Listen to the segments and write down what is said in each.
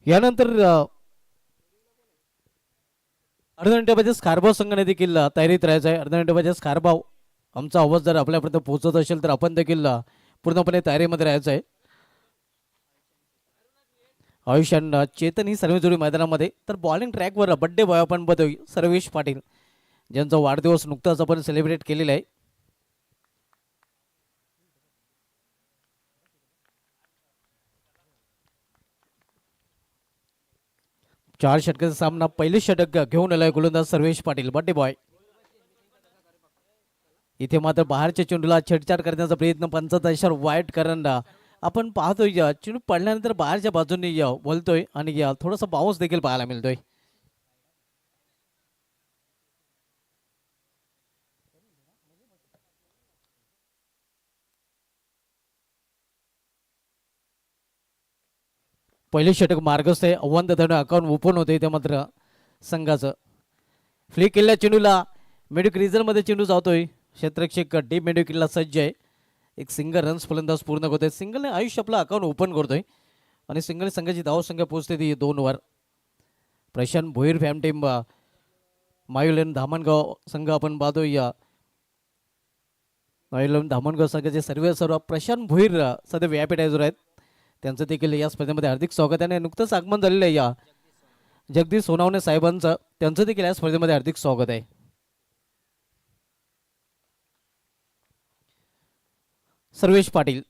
यानंतर अर्ध्या मिनिटामध्ये स्कार्बाव संघाने देखील तयारीत राहायचं आहे. अर्ध्या मिनिटामध्ये स्कार्बाव आमचा आवाज जर आपल्यापर्यंत पोहोचत असेल तर आपण देखील पूर्णपणे तयारीमध्ये राहायचं आहे. आयुष आणि चेतन ही सर्व जोडी मैदानामध्ये. तर बॉलिंग ट्रॅकवर बड्डे बॉय आपण बघतोय सर्वेश पाटील, ज्यांचा वाढदिवस नुकताच आपण सेलिब्रेट केलेला आहे. चार षटकाचा सामना, पहिली षटक घेऊन आलाय गोलंदाज सर्वेश पाटील बड्डे बॉय. इथे मात्र बाहेरच्या चेंडूला छेडछाड करण्याचा प्रयत्न पंचायत वाईट कारण आपण पाहतोय चेंडू पडल्यानंतर बाहेरच्या बाजूने बोलतोय आणि थोडासा बाउन्स देखील पाहायला मिळतोय. पहिले षटक मार्गस्थ आहे. आव्हान धरून अकाउंट ओपन होते. ते मात्र संघाचं फ्लिक केलेल्या चेंडूला मेड्युक रिझनमध्ये चेंडू जातोय. क्षेत्ररक्षक डीप मेड्युकिलला सज्ज आहे. एक सिंगल रन्स फलंदाज पूर्ण करतोय. सिंगलने आयुष्य आपलं अकाउंट ओपन करतोय आणि सिंगल संघाची धावसंख्या पोहोचते ती 2 वर. प्रशांत भोईर फॅम टीम मायुलन धामणगाव संघ आपण पाहतोय. मायुलन धामणगाव संघाचे सर्व प्रशांत भोईर सध्या व्यापीटायझर आहेत. त्यांचं देखील या स्पर्धेमध्ये हार्दिक स्वागत आहे. नुकतंच आगमन झालेलं आहे या जगदीश सोनावणे साहेबांचं, त्यांचं देखील या स्पर्धेमध्ये हार्दिक स्वागत आहे. Sarvesh Patil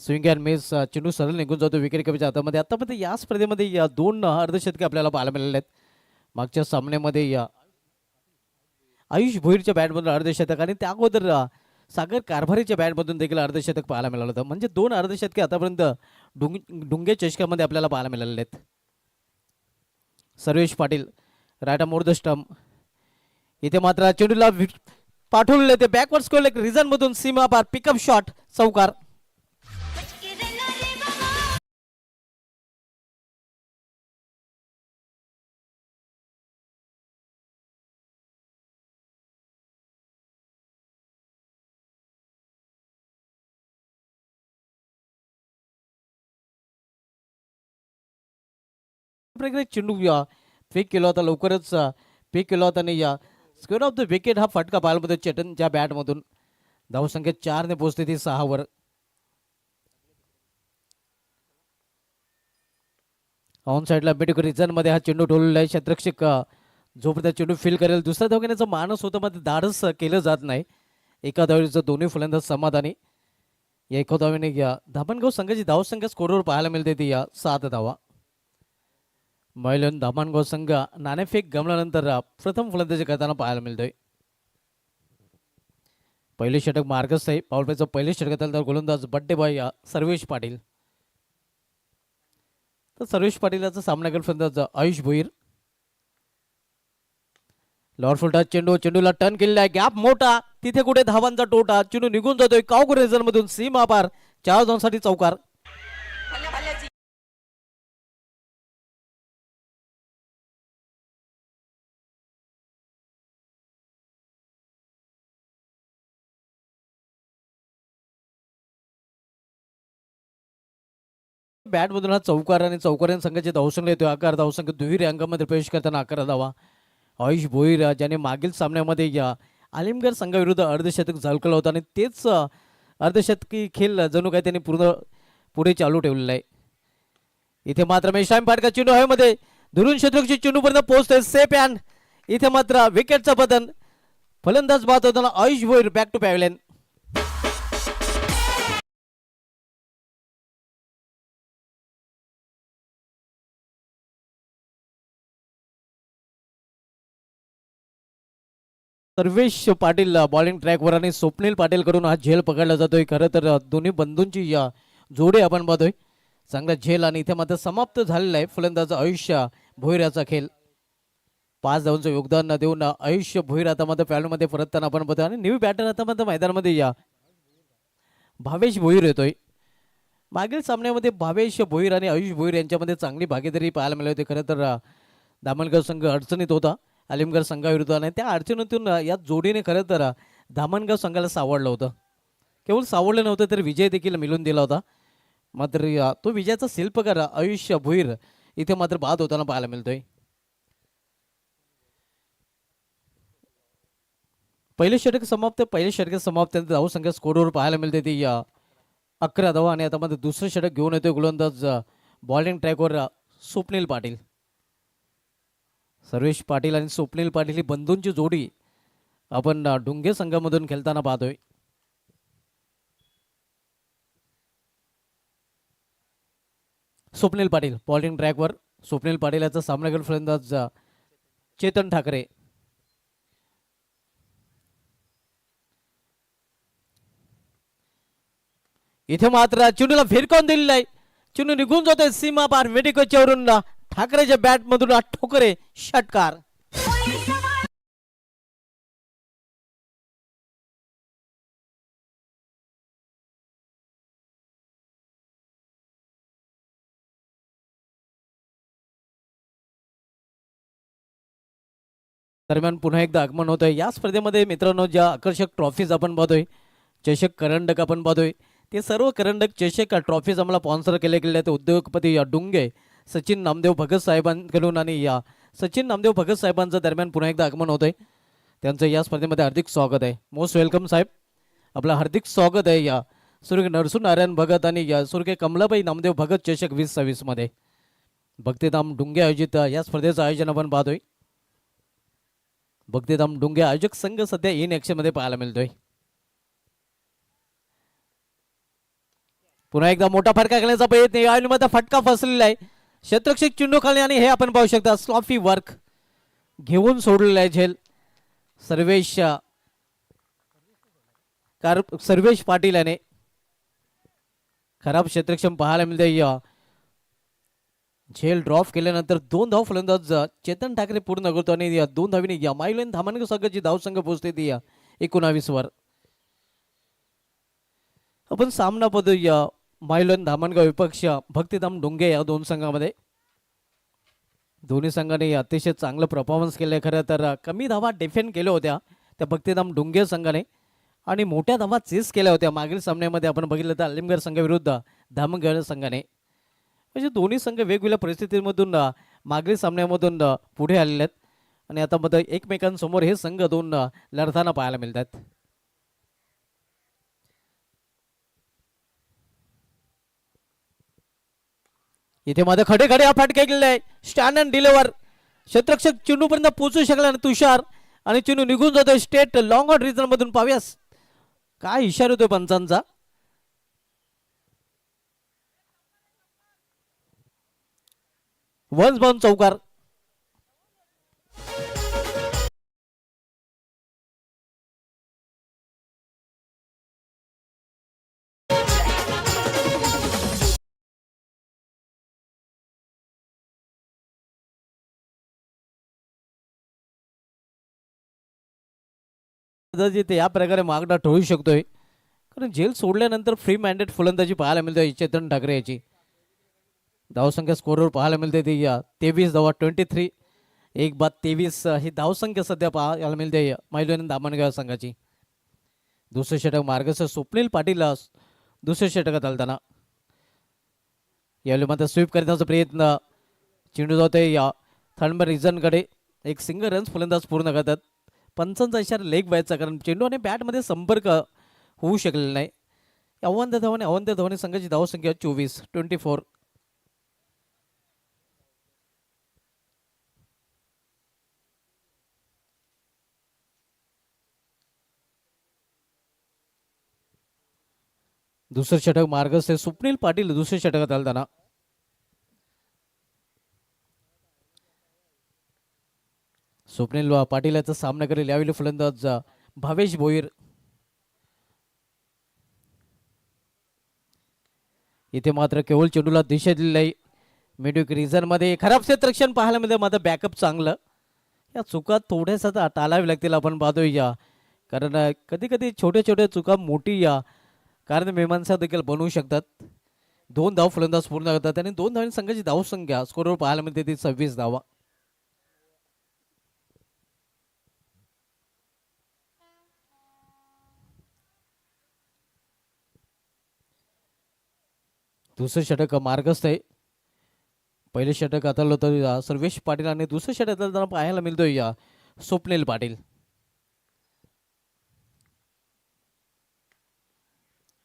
swing and miss, चेंडू सरळ निघून जातो विकेट कमीच्या हातामध्ये. आतापर्यंत या स्पर्धेमध्ये या 2 अर्धशतके आपल्याला पाहायला मिळाले आहेत. मागच्या सामन्यामध्ये या आयुष भोईरच्या बॅटमधून अर्धशतक आणि त्या अगोदर सागर कारभारीच्या बॅटमधून देखील अर्धशतक पाहायला मिळालं होतं. म्हणजे 2 अर्धशतके आतापर्यंत डुंगे चषकामध्ये आपल्याला पाहायला मिळालेले आहेत. Sarvesh Patil right more the stump. इथे मात्र चेंडूला पाठवलेले ते बॅकवर्ड स्कोर एक रिझन मधून सीमा पार पिकअप शॉट चौकार. चेंडू फेक केला होता, लवकरच फेक केला होता आणि या स्क्वेअर ऑफ द विकेट हा फटका पाहायला मिळतो चेतनच्या बॅटमधून. धावसंख्या 4 ने पोहोचते ती 6 वर. ऑन साईडला बेटिक रिझन मध्ये हा चेंडू ठेवलेला आहे. क्षेत्ररक्षक जोपर्यंत चेंडू फील करेल दुसऱ्या धाव घेण्याचा मानस होता, मध्ये धाडस केलं जात नाही. एका धावेचं दोन्ही फलंदाज समाधानी. या एका धावेने धामणगाव संघाची धावसंख्या स्कोरवर पाहायला मिळते ती 7 धावा. महिलन धामणगाव संघ नाणेफेक गमल्यानंतर प्रथम फलंदाजी करताना पाहायला मिळतोय. पहिले षटक मार्गस्थ आहे. पाऊलपेचं पहिले षटक तर गोलंदाज बड्डे बॉय सर्वेश पाटील. तर सर्वेश पाटीलचा सामना करेल फलंदाज आयुष भोईर. लॉर्ड फुलटा चेंडूला टर्न केलेला आहे. गॅप मोठा, तिथे कुठे धावांचा टोटा, चेंडू निघून जातोय कावकुर रिझन मधून सीमा पार 4 धावांसाठी चौकार. बॅटमधून हा चौकार आणि चौकार्यां संघाचे धावसंख्या येतो. आकार धावसंख्या दुहेरी अंकामध्ये प्रवेश करताना 11 धावा. आयुष भोईर ज्याने मागील सामन्यामध्ये आलिमगड संघाविरुद्ध अर्धशतक झळकलं होतं आणि तेच अर्धशतकी खेळ जणू काही त्यांनी पुढे चालू ठेवलेला आहे. इथे मात्र मेशाम पाटका चेंडू हवेमध्ये दुरून क्षेत्ररक्षक चेंडूपर्यंत पोहोचतोय सेफ हँड. इथे मात्र विकेटचं पतन. फलंदाज बाद होताना Ayush Bhoir back to pavilion. Sarvesh Patil bowling ट्रॅकवर आणि स्वप्नील पाटील कडून हा झेल पकडला जातोय. खरं तर दोन्ही बंधूंची जोडी आपण पाहतोय. चांगला झेल आणि इथे मात्र समाप्त झालेला आहे फलंदाज आयुष्य भोईराचा खेळ. 5 धावांचं योगदान देऊन आयुष्य भोईर आता मात्र पॅलमध्ये परतताना आपण पाहतोय आणि न्यू बॅटर आता मात्र मैदानामध्ये भावेश भोईर येतोय. मागील सामन्यामध्ये भावेश भोईर आणि आयुष भोईर यांच्यामध्ये चांगली भागीदारी पाहायला मिळाली होती. खरं तर दामणगाव संघ अडचणीत होता आलिमगड संघाविरुद्ध आणि त्या अडचणीतून या जोडीने खरं तर धामणगाव संघाला सावडलं होतं. केवळ सावरलं नव्हतं तर विजय देखील मिळून दिला होता. मात्र तो विजयाचा शिल्पकार आयुष्य भुईर इथे मात्र बाद होताना पाहायला मिळतोय. पहिले षटक समाप्त धावसंख्या स्कोरवर पाहायला मिळते ती 11 धावा आणि आता मध्ये दुसरं षटक घेऊन येतोय गोलंदाज बॉलिंग ट्रॅकवर स्वप्नील पाटील. सर्वेश पाटील आणि स्वप्नील पाटील ही बंधूंची जोडी आपण डुंगे संघामधून खेळताना पाहतोय. स्वप्नील पाटील बॉलिंग ट्रॅकवर. स्वप्नील पाटील याचा सामना करून फलंदाज चेतन ठाकरे. इथे मात्र चेंडूला फिरकावून दिलेला आहे. चेंडू निघून जातोय सीमा पार वेदिकेच्यावरून ठाकरेच्या बॅट मधून ठोकरे षटकार. दरम्यान पुन्हा एकदा आगमन होतंय या स्पर्धेमध्ये मित्रांनो. ज्या आकर्षक ट्रॉफीज आपण पाहतोय, चषक करंडक आपण पाहतोय, ते सर्व करंडक चषक ट्रॉफीज आम्हाला स्पॉन्सर केले गेले आहेत उद्योगपती डुंगे सचिन नामदेव भगत साहेबांकडून. आणि या सचिन नामदेव भगत साहेबांचं दरम्यान पुन्हा एकदा आगमन होतंय. त्यांचं या स्पर्धेमध्ये हार्दिक स्वागत आहे. मोस्ट वेलकम साहेब, आपलं हार्दिक स्वागत आहे या स्वर्गीय नरसूनारायण भगत आणि या स्वर्गीय कमलाबाई नामदेव भगत चषक 2026 मध्ये भक्तिधाम डुंगे आयोजित या स्पर्धेचं आयोजन आपण पाहतोय. भक्तिधाम डुंगे आयोजक संघ सध्या इन ऍक्शन मध्ये पाहायला मिळतोय. पुन्हा एकदा मोठा फटका खेळण्याचा प्रयत्न आणि मध्ये फटका फसलेला आहे. क्षेत्ररक्षक चेंडू खाली आणि हे आपण पाहू शकता स्लॉफी वर्क घेऊन सोडलेला आहे झेल. सर्वेश पाटील याने खराब क्षेत्रक्षम पाहायला मिळते. झेल ड्रॉप केल्यानंतर 2 धाव फलंदाज चेतन ठाकरे पूर्ण करतो आणि 2 धावीने माईलन धामानकर संघाची धावसंख्या पोहोचते ती 19 वर. आपण सामना पाहतो माईलन धामणगाव विपक्ष भक्तिधाम डुंगे या 2 संघामध्ये. दोन्ही संघाने अतिशय चांगलं परफॉर्मन्स केले. खरं तर कमी धावा डिफेंड केल्या होत्या त्या भक्तिधाम डुंगे संघाने आणि मोठ्या धावा चेस केल्या होत्या मागील सामन्यामध्ये आपण बघितलं तर अलिमगड संघाविरुद्ध धामणगाव संघाने. म्हणजे दोन्ही संघ वेगवेगळ्या परिस्थितीमधून मागील सामन्यामधून पुढे आलेले आहेत आणि आता मध्ये एकमेकांसमोर हे संघ 2 लढताना पाहायला मिळतात. इथे मध्ये खडे खडे हा फटका गेलेला आहे. स्टँड अँड डिलिव्हर क्षेत्ररक्षक चेंडू पर्यंत पोहोचू शकला आणि तुषार आणि चेंडू निघून जातोय स्टेट लॉंग ऑन रिजन मधून. पाव्यास काय इशारा होतोय पंचांचा. वन्स बाउंड चौकार. या प्रकारे मागणा ठोळू शकतोय कारण जेल सोडल्यानंतर फ्री मॅन्डेट फलंदाजी पाहायला मिळते चेतन ठाकरे याची. धावसंख्या स्कोरवर पाहायला मिळते ती 23 धावा 23 एक बाद 23 ही धावसंख्या सध्या पाहायला मिळते माईलन धामणगाव संघाची. दुसरे षटक मार्गस्थ स्वप्नील पाटील दुसऱ्या षटकात आलताना. यावेळी मात्र स्वीप करण्याचा प्रयत्न चेंडू जातोय या थर्ड रिझनकडे. एक सिंगल रन्स फलंदाज पूर्ण करतात. पंचांचा इशारा लेग व्हायचा कारण चेंडू आणि बॅटमध्ये संपर्क होऊ शकलेला नाही. अवंत धावाने संघाची धावसंख्या 24. दुसरं षटक मार्गस्थ स्वप्नील पाटील दुसऱ्या षटकात आलताना. स्वप्नील पाटील याचा सामना करेल यावेळी फलंदाज भावेश भोईर. इथे मात्र केवळ चेंडूला दिशा दिलेली आहे. मिडविक रिझन मध्ये खराब क्षेत्ररक्षण पाहायला मिळतं मात्र बॅकअप चांगलं. या चुका थोड्याशा टाळावी लागतील आपण पाहतोय कारण कधी कधी छोट्या छोट्या चुका मोठी कारण मीमांसा देखील बनवू शकतात. 2 धाव फलंदाज पूर्ण करतात आणि 2 धावांनी संघाची धावसंख्या स्कोरवर पाहायला मिळते ती 26 धावा. दुसरं षटक मार्गस्थ आहे. पहिले षटक आता होतं सर्वेश पाटील आणि दुसरं षटक आता पाहायला मिळतोय या स्वप्नील पाटील.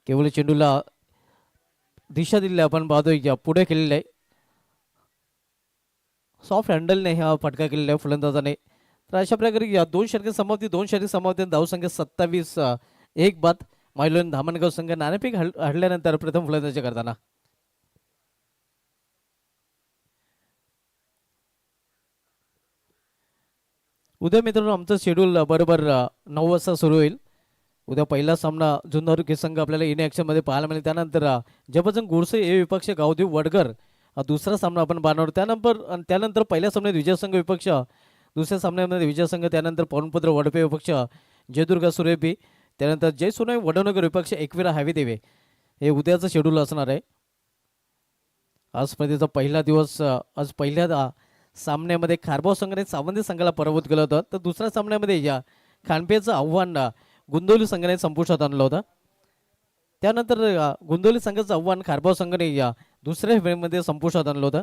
केवळ चेंडूला दिशा दिली आपण पाहतोय या पुढे केलेलं आहे. सॉफ्ट हँडलने हा फटका केलेला आहे फलंदाजाने. तर अशा प्रकारे या दोन षटके समाप्ती धावसंख्या 27-1 बाद. मायलोन धामणगाव संघ नाणेफेक हडल्यानंतर प्रथम फलंदाजी करताना. उद्या मित्रांनो आमचं शेड्यूल बरोबर 9 वाजता सुरू होईल. उद्या पहिला सामना जुन्नर संघ आपल्याला इन ॲक्शनमध्ये पाहायला मिळेल. त्यानंतर जबरदस्त गुडसे ए विपक्ष गावदेव वडगर दुसरा सामना आपण पाहणार. त्यानंतर पहिल्या सामन्यात विजय संघ विपक्ष, दुसऱ्या सामन्यामध्ये विजय संघ, त्यानंतर पवनपुत्र वडपे विपक्ष जयदुर्गा सुरेबी, त्यानंतर जय सोनई वडनगर विपक्ष एकविरा हवी देवे. हे उद्याचं शेड्यूल असणार आहे. आज स्पर्धेचा पहिला दिवस. आज पहिल्या सामन्यामध्ये खारबाव संघाने सावंती संघाला पराभूत केलं होतं. तर दुसऱ्या सामन्यामध्ये या खानपेचं आव्हान गुंदोली संघाने संपुष्टात आणलं होतं. त्यानंतर गुंदोली संघाचं आव्हान खारबाव संघाने या दुसऱ्या फेरीमध्ये संपुष्टात आणलं होतं.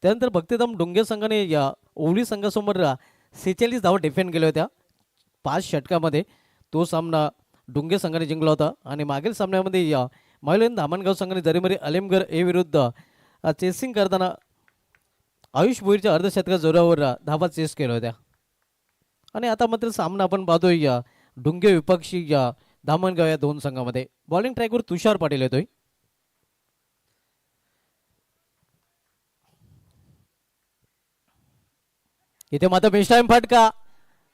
त्यानंतर भक्तिधाम डोंगे संघाने या ओवली संघासमोर 46 धावा डिफेंड केल्या होत्या 5 षटकामध्ये. तो सामना डोंगे संघाने जिंकला होता. आणि मागील सामन्यामध्ये या मायलोन धामणगाव संघाने जरीमरी अलेमगर ए विरुद्ध चेसिंग करताना आयुष भोईरच्या अर्धशतका जोरावर धावा चेस केल्या होत्या. आणि आता मात्र सामना आपण पाहतोय या डुंगे विपक्षी या धामणगाव या दोन संघामध्ये. बॉलिंग ट्रॅकवर तुषार पाटील येतोय. इथे मात्र बेस्टाईम फटका.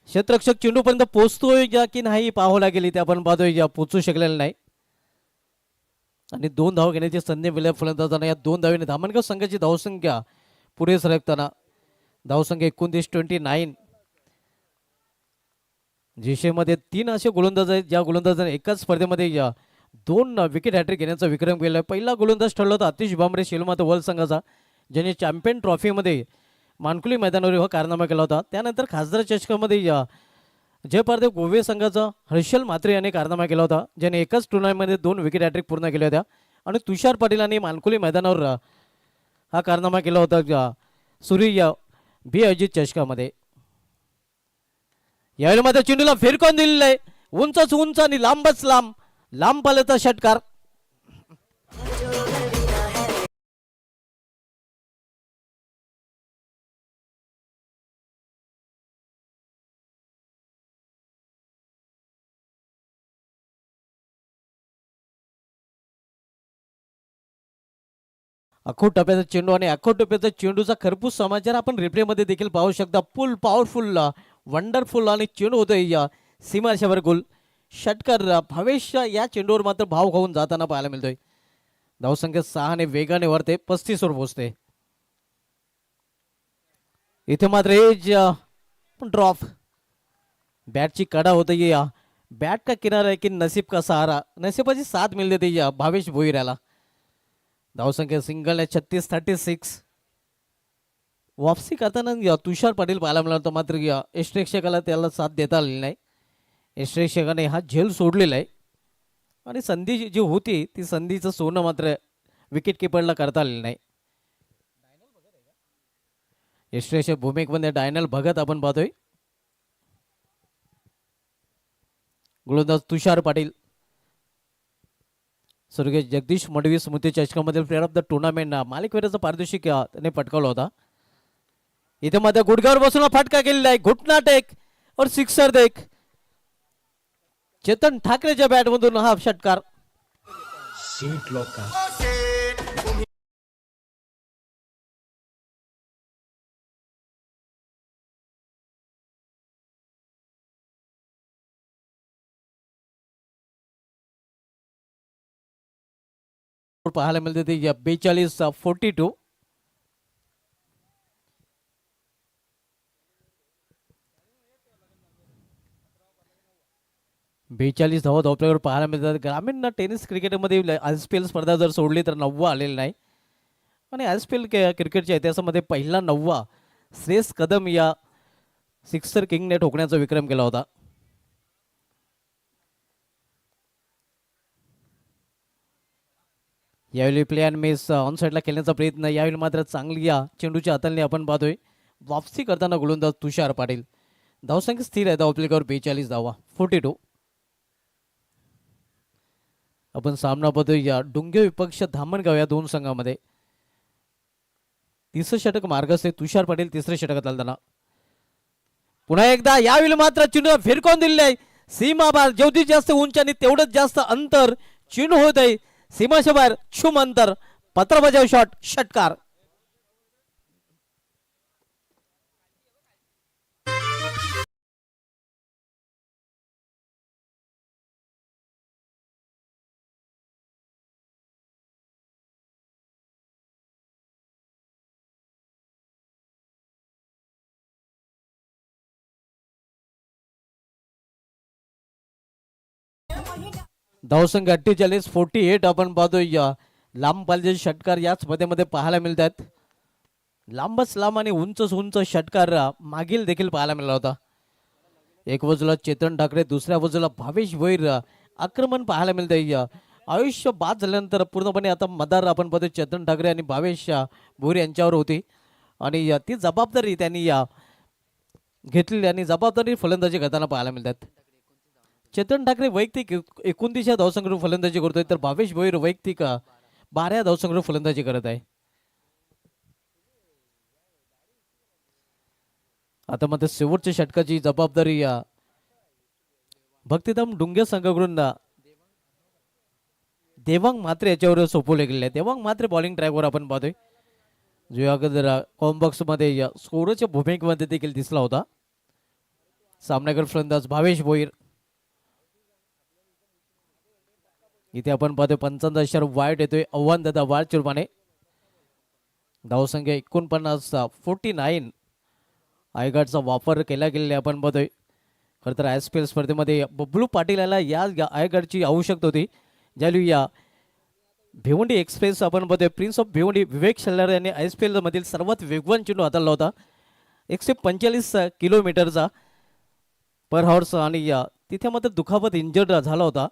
क्षेत्ररक्षक चेंडूपर्यंत पोहोचतोय या की नाही पाहावं लागेल. इथे आपण पाहतोय या पोहोचू शकलेला नाही. आणि 2 धावा घेण्याची संधी मिळाल्या फलंदाजांना. या 2 धावेने धामणगाव संघाची धावसंख्या पुढे सरकताना धावसंख्या 29-29. जिशेमध्ये 3 असे गोलंदाज आहेत ज्या गोलंदाजाने एकाच स्पर्धेमध्ये या 2 विकेट हॅट्रिक घेण्याचा विक्रम केला. पहिला गोलंदाज ठरला होता आतिश भांबरे शेलमाता वर्ल्ड संघाचा, ज्याने चॅम्पियन ट्रॉफीमध्ये मानकुली मैदानावर हा कारनामा केला होता. त्यानंतर खासदार चषकामध्ये या जयपारदेव गोवे संघाचा हर्षल म्हात्रे याने कारनामा केला होता, ज्याने एकाच टुर्नामेंटमध्ये 2 विकेट हॅट्रिक पूर्ण केल्या होत्या. आणि तुषार पाटील मानकुली मैदानावर हा कारनामा केला होता सूर्य बी अजित चषकामध्ये. यावेळी मात्र चेंडूला फिरकून दिलेलं आहे. उंचच उंच आणि लांबच लांब. लांब पाल्याचा षटकार. अखोट टप्प्याचा चेंडू आणि अखोट टप्प्याचा चेंडूचा खरपूस समाचार आपण रिप्लेमध्ये देखील पाहू शकता. फुल पॉवरफुल वंडरफुल आणि चेंडू होतोय या सीमारेषेवर गोल. षटकार भावेश या चेंडूवर मात्र भाव खाऊन जाताना पाहायला मिळतोय. धावसंख्या 6 वेगाने वरते 35 वर पोहोचते. इथे मात्र एज ड्रॉप. बॅटची कडा होते या बॅट का किनारा आहे की नसीब का सहारा. नशिबाची साथ मिळते ती या भावेश भोईर याला. धावसंख्या सिंगल आहे 36-36. वापसी करताना या तुषार पाटील पाहायला मिळाला, मात्र या यष्टेक्षकाला त्याला साथ देता आलेली नाही. यष्टेक्षकाने हा झेल सोडलेला आहे आणि संधी जी होती ती संधीचं सोनं मात्र विकेट किपरला करता आलेलं नाही. यष्टेक्षक भूमिकेमध्ये डायनल भगत आपण पाहतोय. गोलंदाज तुषार पाटील. स्वर्गीय जगदीश मडवी स्मृती चषकामधील प्लेअर ऑफ द टुर्नामेंट मालिकवीराचा पारितोषिक त्याने पटकावला होता. इथे मध्ये गुडघ्यावर बसून फटका केलेला आहे. घुटना टेक और सिक्सर देख. चेतन ठाकरेच्या बॅटमधून हा षटकार. पाहायला मिळते ते 42-42. धावा धावपल्यावर पाहायला मिळतात. ग्रामीण टेनिस क्रिकेटमध्ये आयएसपीएल स्पर्धा जर सोडली तर 9वा आलेला नाही. आणि आयएसपीएल क्रिकेटच्या इतिहासामध्ये पहिला 9वा श्रेयस कदम या सिक्सर किंगने ठोकण्याचा विक्रम केला होता. यावेळी प्ले अँड मेस ऑन साईडला खेळण्याचा प्रयत्न, यावेळी मात्र चांगली या चेंडूच्या हाताने आपण पाहतोय वापसी करताना गोलंदाज तुषार पाटील. धावसंख्या स्थिर आहे, धावपलीवर 42 धावा 42. आपण सामना पाहतोय या डुंगे विपक्ष धामणगाव या दोन संघामध्ये. तिसरं षटक मार्गस्थ तुषार पाटील तिसऱ्या षटकात आलताना. पुन्हा एकदा यावेळी मात्र चेंडू फिरकवून दिलेले आहे सीमा बाहेर. जेवढी जास्त उंच आणि तेवढंच जास्त अंतर चेंडू होत आहे सीमाच्या बाहेर. क्षुम अंतर, पत्र बजाव शॉट, षटकार. धावसंख्या 48 48. आपण पाहतोय लांब पालचे षटकार याच मध्ये पाहायला मिळतात. लांबच लांब आणि उंचच उंच षटकार मागील देखील पाहायला मिळाला होता. एक बाजूला चेतन ठाकरे, दुसऱ्या बाजूला भावेश भोईर आक्रमण पाहायला मिळतंय. आयुष्य बाद झाल्यानंतर पूर्णपणे आता मदार आपण पाहतोय चेतन ठाकरे आणि भावेश भोईर यांच्यावर होती आणि ती जबाबदारी त्यांनी घेतलेली आणि जबाबदारी फलंदाजी करताना पाहायला मिळतात. चेतन ठाकरे वैयक्तिक 29 धावसंख्येवर फलंदाजी करतोय तर भावेश भोईर वैयक्तिक 12 धावसंख्येवर फलंदाजी करत आहे. आता मात्र शेवटच्या षटकाची जबाबदारी भक्तिधाम डुंगे संघाकडून देवांग मात्रे याच्यावर सोपवले गेले आहे. देवांग मात्रे बॉलिंग ट्रॅकवर आपण पाहतोय जो अगोदर कॉम्बॉक्स मध्ये स्कोरच्या भूमिकेमध्ये देखील दिसला होता. सामनागर फलंदाज भावेश भोईर. इथे आपण पाहतोय 55 वाईट येतोय आव्हान दादा वाळच्या रूपाने. धावसंख्या 49 49. आयगाडचा वापर केला गेलेला आपण पाहतोय. खरं तर ISPL स्पर्धेमध्ये बबलू पाटील याला या आयगाडची आवश्यकता होती. ज्यावेळी या भिवंडी एक्सप्रेस आपण पाहतोय प्रिन्स ऑफ भिवंडी विवेक शल्लार यांनी ISPL मधील सर्वात वेगवान चेंडू हाताळला होता 145 किलोमीटरचा पर हॉर्स आणि तिथे मात्र दुखापत इंजर्ड झाला होता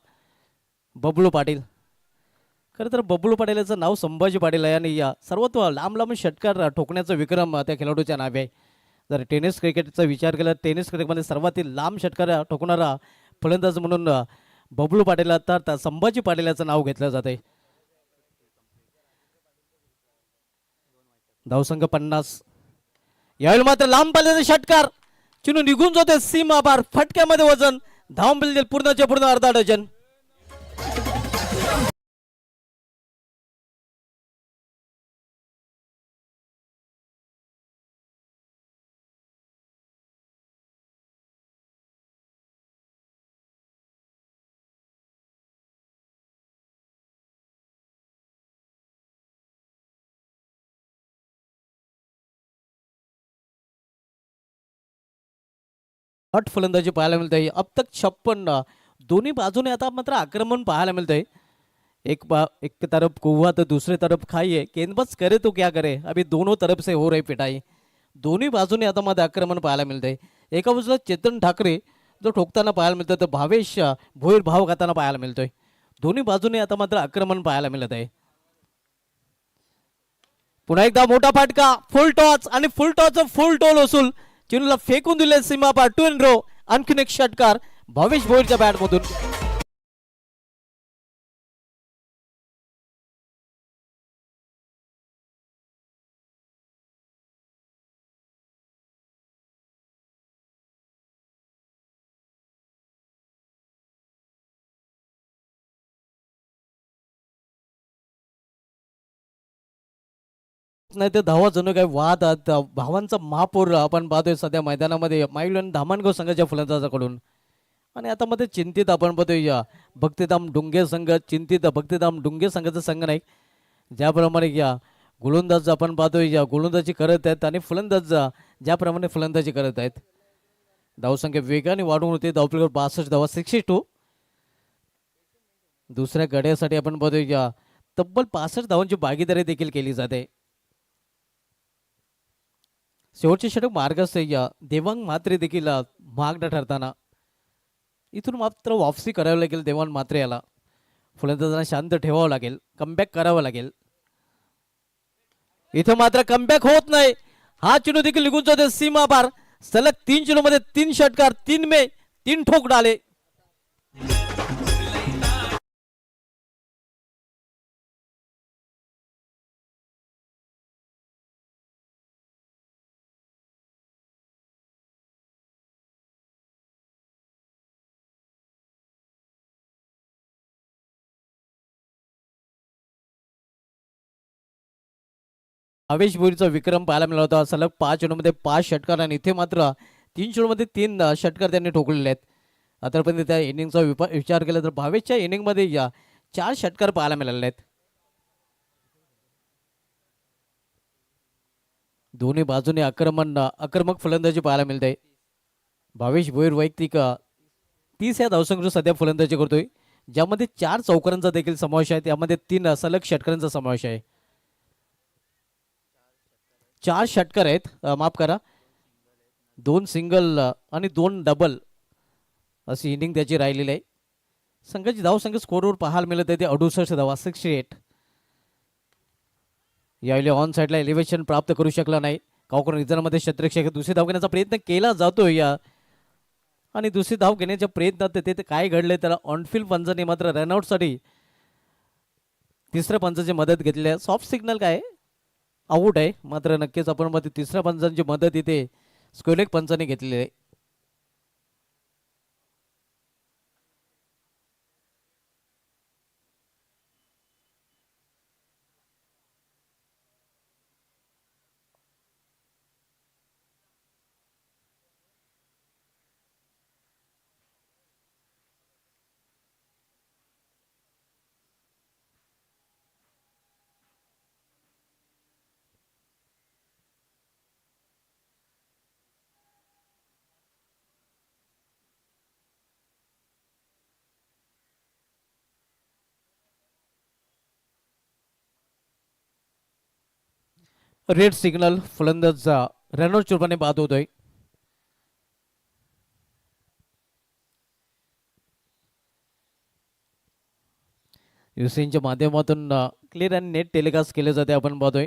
बबलू पाटील. खरं तर बबलू पाटील याचं नाव संभाजी पाटील आहे आणि सर्वात लांब लांब षटकार ठोकण्याचा विक्रम त्या खेळाडूच्या नावे आहे. जर टेनिस क्रिकेटचा विचार केला टेनिस क्रिकेटमध्ये सर्वात लांब षटकार ठोकणारा फलंदाज म्हणून बबलू पाटील तर संभाजी पाटील याचं नाव घेतलं जाते. धावसंख्या 50. यावेळी मात्र लांब पाल्याचा षटकार चेंडू निघून जाते सीमा बार. फटक्यामध्ये वजन धाव मिळतील पूर्णच्या पूर्ण अर्धा डझन. हट फलंदाजी पाहायला मिळते. अब तक 56. दोन्ही बाजूने आता मात्र आक्रमण पाहायला मिळतंय. एक तरफ कुआ तो दूसरे तरफ खाई है. गेंदबाज करे तो क्या करे, अभी दोनों तरफ से हो रही पिटाई. दोन्ही बाजूने आता मध्ये आक्रमण पाहायला मिळतंय. एका बाजूला चेतन ठाकरे जो ठोकताना पाहायला मिळतोय तर भावेश भोईर भाव खाताना पाहायला मिळतोय. दोन्ही बाजूने आता मात्र आक्रमण पाहायला मिळत आहे. पुन्हा एकदा मोठा फाटका, फुल टॉच आणि फुल टॉच फुल टोल वसूल. चेंडूला फेकून दिले सीमा पार. 2 in row. आणखीन एक षटकार भावेश भोईरच्या बॅट मधून. नाही ते धावा जणू काय वाद भावांचा महापूर आपण पाहतोय सध्या मैदानामध्ये माईल आणि धामणगाव संघाच्या फलंदाजाकडून. आणि आता मध्ये चिंतित आपण पाहतोय भक्तिधाम डुंगे संघ. चिंतित भक्तिधाम डुंगे संघाचा संघ नाही. ज्याप्रमाणे गोलंदाज आपण पाहतोय गोलंदाजी करत आहेत आणि फलंदाज ज्याप्रमाणे फलंदाजी करत आहेत. धावसंख्या वेगाने वाढून होते. धावपलीवर 62 धावा 62. दुसऱ्या गड्यासाठी आपण पाहतोय तब्बल 65 धावांची भागीदारी देखील केली जाते. शेवटचे षटक मार्गस्थ देवांग मात्रे देखील मागणं ठरताना इथून मात्र वापसी करावी लागेल देवांग मात्रे याला. फलंदाजांना शांत ठेवावं लागेल, कमबॅक करावं लागेल. इथं मात्र कमबॅक होत नाही. हा चेंडू देखील निघून जातो सीमा पार. सलग 3 चेंडूमध्ये 3 षटकार, 3 ठोक डाले. आवेश भोईरचा विक्रम पाहायला मिळाला होता. सलग 5 चेंडूमध्ये 5 षटकार आणि इथे मात्र 3 चेंडूमध्ये 3 षटकार त्यांनी ठोकलेले आहेत. आतापर्यंत त्या इनिंगचा विचार केला तर भावेशच्या इनिंगमध्ये या 4 षटकार पाहायला मिळाले आहेत. दोन्ही बाजूने आक्रमक फलंदाजी पाहायला मिळते. भावेश भोईर वैयक्तिक 30 या धावसंख्येवर सध्या फलंदाजी करतोय, ज्यामध्ये 4 चौकारांचा देखील समावेश आहे. त्यामध्ये 3 सलग षटकारांचा समावेश आहे. 4 षटकार आहेत, माफ करा, 2 सिंगल आणि 2 डबल अशी इनिंग त्याची राहिलेली आहे. संघाची धावसंख्या स्कोरवर पाहायला मिळत आहे ते 68 धावा, 68. यावेळी ऑन साईडला एलिव्हेशन प्राप्त करू शकला नाही. कावकर रिझनमध्ये क्षेत्ररक्षक दुसरी धाव घेण्याचा प्रयत्न केला जातोय या आणि दुसरी धाव घेण्याच्या प्रयत्नात ते काय घडले, त्याला ऑनफिल्ड पंचाने मात्र रनआउटसाठी तिसऱ्या पंचाची मदत घेतली आहे. सॉफ्ट सिग्नल काय आऊट आहे, मात्र नक्कीच आपण मध्ये तिसऱ्या पंचांची मदत इथे स्क्वेलेक पंचाने घेतलेली आहे. रेड सिग्नल, फलंदाज रनआउट स्वरूपाने बाद होतोय. युसेनच्या माध्यमातून क्लिअर आणि नेट टेलिकास्ट केले जाते. आपण पाहतोय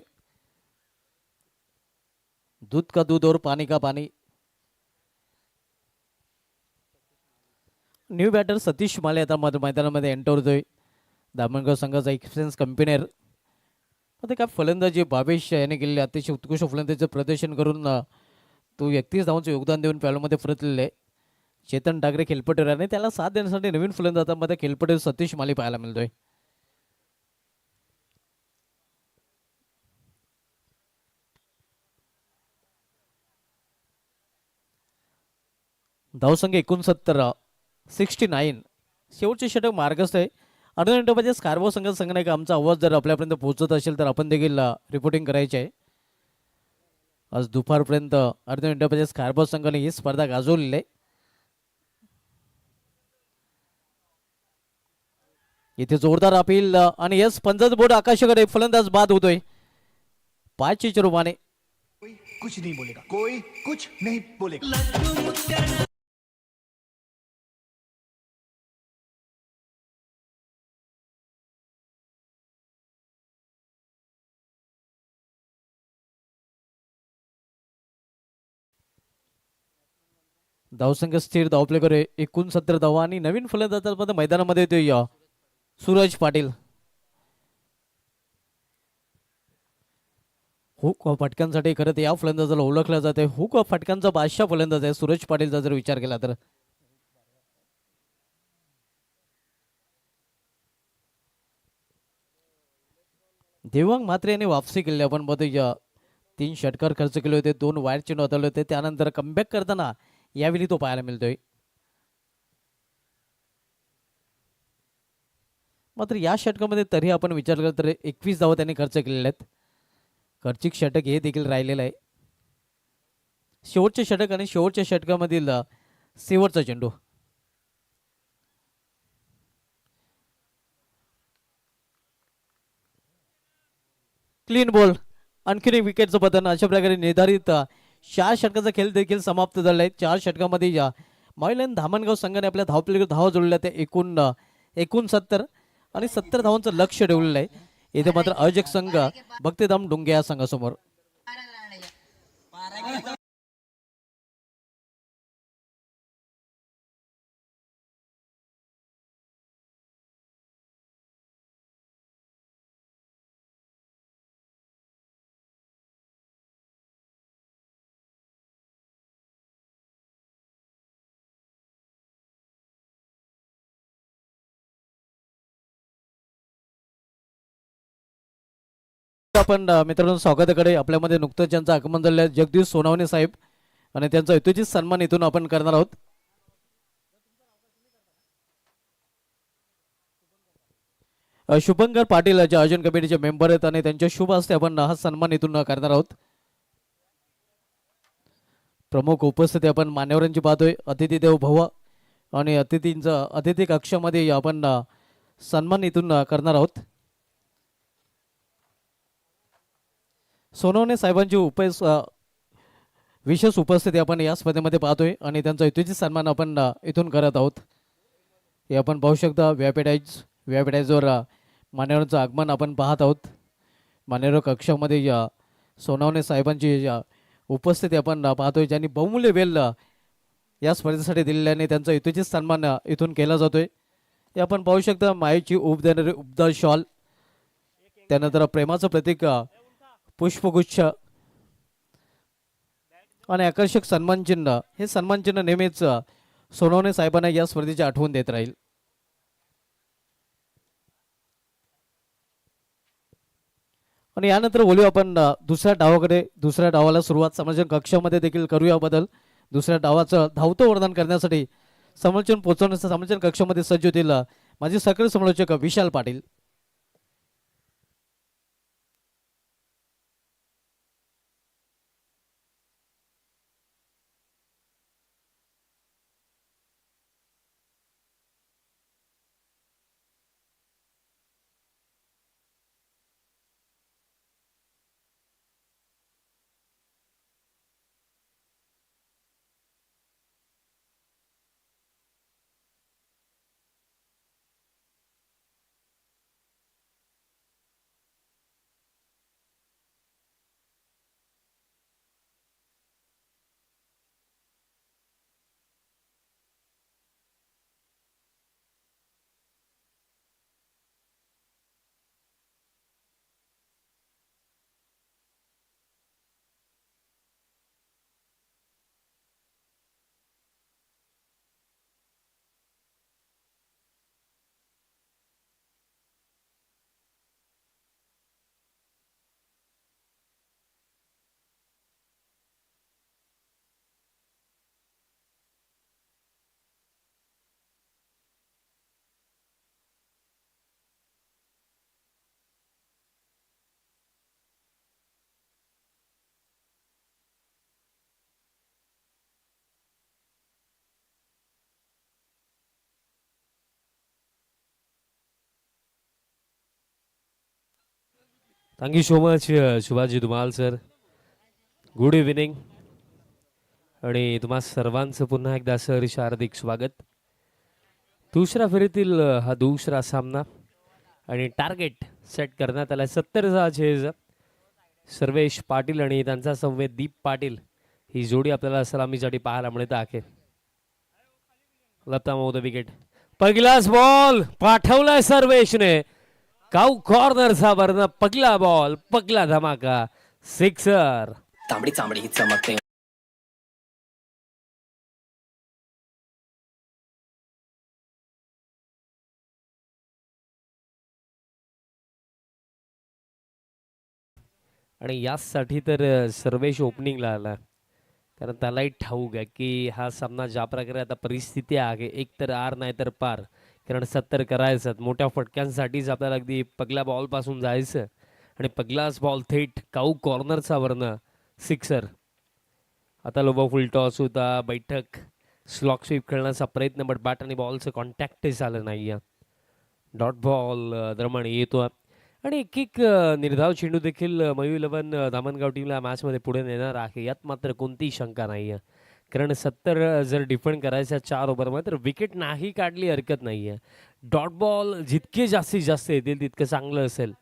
दूध का दूध और पाणी का पाणी. न्यू बॅटर सतीश माले आता मैदानामध्ये एंटर होतोय. दामणगाव संघाचा एक्सपिरियन्स कंपनीर आता काय फलंदाजी भावेश याने केलेले अतिशय उत्कृष्ट फलंदाजीचं प्रदर्शन करून तो 31 धावांचं योगदान देऊन पॅलोमध्ये परतलेले आहे. चेतन ठाकरे खेळपट्टीवर आणि त्याला साथ देण्यासाठी नवीन फलंदाजामध्ये खेळपट्टीवर सतीश माली पाहायला मिळतोय. धावसंख्या 69, 69. शेवटचे षटक मार्गस्थ आहे. अर्ध्या मिनिटामध्ये स्कार्बो संघटक आमचा आवाज जर आपल्यापर्यंत पोहोचत असेल तर आपण देखील रिपोर्टिंग करायचे आहे. आज दुपारपर्यंत अर्ध्या मिनिटामध्ये स्कार्बो संघाने ही स्पर्धा गाजवलेली आहे. इथे जोरदार अपील आणि यस पंजाब बोर्ड आकाशाकडे फलंदाज बाद होतोय 5 च्या रूपाने. कुछ नहीं बोलेगा, कोई कुछ नहीं बोलेगा. धावसंख्या स्थिर धावप्ले करे 69 धावा आणि नवीन फलंदाजामध्ये मैदानामध्ये येतोय सूरज पाटील. हुक फटक्यांसाठी खरं तर या फलंदाजाला ओळखलं जाते. हुक फटक्यांचा बादशाह फलंदाज आहे सूरज पाटीलचा जर विचार केला तर. देवांग मात्रे यांनी वापसी केली. आपण बघतो 3 षटकार खर्च केले होते, 2 वाईड चेंडू हाताळले होते. त्यानंतर कमबॅक करताना यावेळी तो पाहायला मिळतोय. मात्र या षटकामध्ये तरी आपण विचार केला तर 21 धावा त्यांनी खर्च केलेले आहेत. खर्चिक षटक हे देखील राहिलेलं आहे. शेवटचे षटक आणि शेवटच्या षटकामधील शेवटचा चेंडू. क्लीन बॉल, आणखीन एक विकेटचं पतन. अशा प्रकारे निर्धारित 4 षटकाचा खेळ देखील समाप्त झाला आहे. 4 षटकामध्ये या महिलांनी धामणगाव संघाने आपल्या धावपलीकडे धावा जोडल्या त्या 69 आणि 70 धावांचं लक्ष ठेवलेलं आहे. इथे मात्र आयोजक संघ भक्तिधाम डोंगे या संघासमोर. आपण मित्रांनो स्वागताकडे आपल्यामध्ये नुकतंच ज्यांचं आगमन झालेलं आहे जगदीश सोनावणे साहेब आणि त्यांचा यथोचित सन्मान इथून आपण करणार आहोत. शुभंकर पाटील जे आयोजन कमिटीचे मेंबर आहेत आणि त्यांच्या शुभ हस्ते आपण हा सन्मान इथून करणार आहोत. प्रमुख उपस्थिती आपण मान्यवरांची पाहतोय. अतिथी देव भव आणि अतिथींचा अतिथी कक्षामध्ये आपण सन्मान इथून करणार आहोत. सोनवणे साहेबांची विशेष उपस्थिती आपण या स्पर्धेमध्ये पाहतोय आणि त्यांचा यथोचित सन्मान आपण इथून करत आहोत. हे आपण पाहू शकता व्यापीटाईजवर मान्यवरांचं आगमन आपण पाहत आहोत. मान्यवर कक्षामध्ये सोनवणे साहेबांची उपस्थिती आपण पाहतोय, ज्यांनी बहुमूल्य वेळ या स्पर्धेसाठी दिलेल्याने त्यांचा यथोचित सन्मान इथून केला जातोय. हे आपण पाहू शकता मायेची उब देणारे उबदार शॉल, त्यानंतर प्रेमाचं प्रतीक पुष्पगुच्छ आणि आकर्षक सन्मान चिन्ह. हे सन्मान चिन्ह नेहमीच सोनवणे साहेबांना या स्पर्धेची आठवण देत राहील. आणि यानंतर बोलू आपण दुसऱ्या डावाकडे. दुसऱ्या डावाला सुरुवात समालोचन कक्षामध्ये देखील करूया. बदल दुसऱ्या डावाचं धावतं वरदान करण्यासाठी समालोचन पोहोचवण्याचं समालोचन कक्षामध्ये सज्ज होतील माझे सकल समालोचक Vishal Patil. Thank you so much Shubhaji Dhumal sir. Good evening आणि तुम्हा सर्वांचं पुन्हा एकदा सहर्ष हार्दिक स्वागत. दुसऱ्या फेरीतील हा दुसरा सामना आणि टार्गेट सेट करण्यात आला 70चा झेज. सर्वेश पाटील आणि त्यांचा संवेद दीप पाटील ही जोडी आपल्याला सलामीसाठी पाहायला मिळत आहे. लता मोद विकेट. पहिलाच बॉल पाठवलाय सर्वेशने. काऊ कॉर्नरचा वरनं पगला बॉल, पगला धमाका, सिक्सर. तांबडी चांबडी ही चमकते. आणि यासाठी तर सर्वेश ओपनिंगला आला, कारण त्यालाही ठाऊक आहे की हा सामना ज्या प्रकारे आता परिस्थिती आहे, एक तर आर नाही तर पार. कारण 70 करायचं मोठ्या फटक्यांसाठीच आपल्याला अगदी पगला बॉलपासून जायचं आणि पगलाच बॉल थेट काऊ कॉर्नरचा वरनं सिक्सर. आता लोबो फुल टॉस होता, बैठक स्लॉक स्वीप खेळण्याचा प्रयत्न, बट बॅट आणि बॉलचं कॉन्टॅक्टही झालं नाही. डॉट बॉल दरम्यान येतो आणि एक एक निर्धाव चेंडू देखील मयू 11 धामणगाव टीमला मॅचमध्ये पुढे नेणार आहे, यात मात्र कोणतीही शंका नाही आहे. कारण 70 जर डिफेंड करायच्या 4 ओव्हरमध्ये तर विकेट नाही काढली हरकत नाहीये. डॉट बॉल जितके जास्तीत जास्त येतील तितकं चांगलं असेल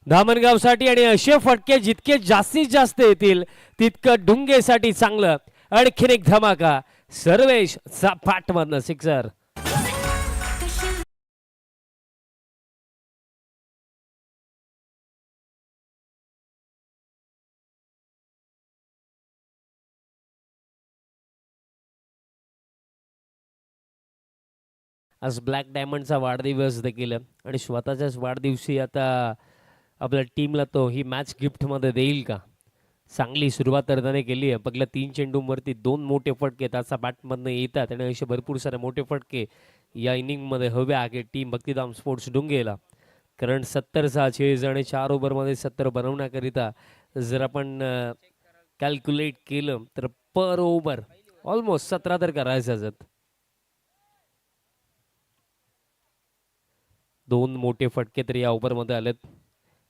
धामणगावसाठी, आणि असे फटके जितके जास्तीत जास्त येतील तितकं डुंगेसाठी चांगलं. आणखीन एक धमाका, सर्वेश पाठमधनं सिक्सर. आज ब्लॅक डायमंडचा वाढदिवस देखील आहे आणि स्वतःच्याच वाढदिवशी आता आपल्या टीमला तो ही मॅच गिफ्टमध्ये देईल का? चांगली सुरुवात तर त्याने केली आहे. पहिल्या 3 चेंडूंवरती 2 मोठे फटके त्याचा बॅटमधनं येतात आणि असे भरपूर सारे मोठे फटके या इनिंगमध्ये हवे आहे टीम भक्तिधाम स्पोर्ट्स डुंगेला. कारण 70चा चेज आणि 4 ओव्हरमध्ये 70 बनवण्याकरिता जर आपण कॅल्क्युलेट केलं तर पर ओव्हर ऑलमोस्ट 17 तर करायचंच आहेत. 2 मोठे फटके तर या ओव्हरमध्ये आलेत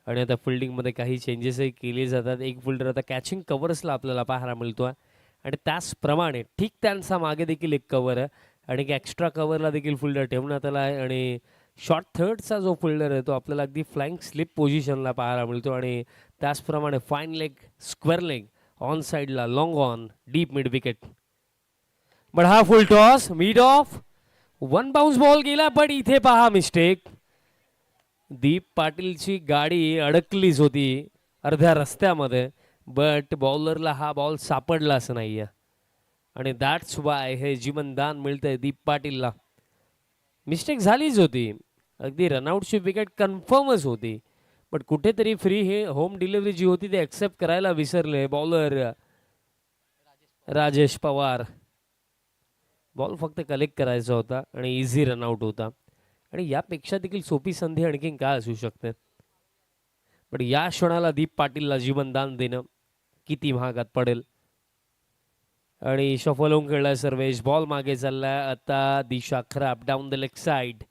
आणि आता फिल्डिंगमध्ये काही चेंजेसही केले जातात. एक फिल्डर आता कॅचिंग कव्हर्सला आपल्याला पाहायला मिळतोय आणि त्याचप्रमाणे ठीक त्यांचा मागे देखील एक कव्हर आहे आणि एक एक्स्ट्रा कव्हरला देखील फिल्डर ठेवण्यात आला आहे. आणि शॉर्ट थर्डचा जो फिल्डर आहे तो आपल्याला अगदी फ्लाइंग स्लिप पोझिशनला पाहायला मिळतो आणि त्याचप्रमाणे fine leg, square leg, on साईडला long on, deep mid wicket. But हा full toss mid off, 1 bounce ball गेला. पण इथे पहा मिस्टेक, दीप पाटीलची गाडी अडकलीच होती अर्ध्या रस्त्यामध्ये, बट बॉलरला हा बॉल सापडला असं नाही आहे आणि दॅट्स वाय हे जीवनदान मिळतंय दीप पाटीलला. मिस्टेक झालीच होती, अगदी रनआउटची विकेट कन्फर्मच होती, बट कुठेतरी फ्री हे होम डिलिव्हरी जी होती ती ॲक्सेप्ट करायला विसरले बॉलर राजेश पवार. बॉल फक्त कलेक्ट करायचा होता आणि इझी रनआउट होता आणि यापेक्षा देखील सोपी संधी आणखीन काय असू शकते. पण या क्षणाला दीप पाटीलला जीवनदान देणं किती महागात पडेल. आणि शफल होऊन खेळलाय सर्वेश, बॉल मागे चाललाय आता, दिशा खराब, डाऊन द लेग साइड.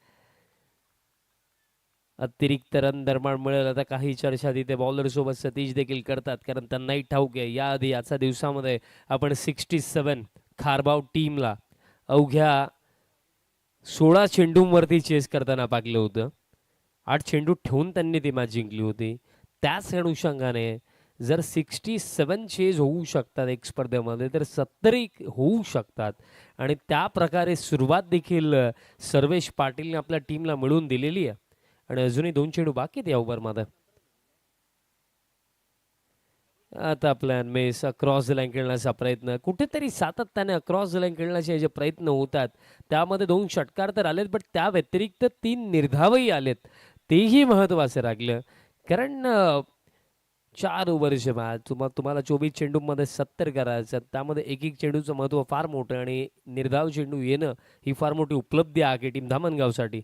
अतिरिक्त रन दरम्यान मिळेल आता काही चर्चा तिथे बॉलर सोबत सतीश देखील करतात, कारण त्यांनाही ठाऊक आहे याआधी याचा दिवसामध्ये आपण 67 खारबाव टीमला अवघ्या 16 चेंडूंवरती चेस करताना पाहिलं होतं. 8 चेंडू ठेवून त्यांनी ती मॅच जिंकली होती. त्याच अनुषंगाने जर 67 चेज होऊ शकतात एक स्पर्धेमध्ये तर 70 होऊ शकतात आणि त्या प्रकारे सुरुवात देखील सर्वेश पाटीलने आपल्या टीमला मिळवून दिलेली आहे आणि अजूनही 2 चेंडू बाकी आहेत या ओव्हरमध्ये. आता plan mess across the line खेळण्याचा प्रयत्न, कुठेतरी सातत्याने अक्रॉस द लाईन खेळण्याचे जे प्रयत्न होतात त्यामध्ये 2 षटकार तर आलेत, बट त्या व्यतिरिक्त 3 निर्धावही आलेत, तेही महत्त्वाचं राहिलं. कारण 4 ओव्हरचे मॅच तुम्हाला 24 चेंडूमध्ये 70 करायचं, त्यामध्ये एक एक चेंडूचं महत्त्व फार मोठं आणि निर्धाव चेंडू येणं ही फार मोठी उपलब्धी आहे टीम धामणगावसाठी.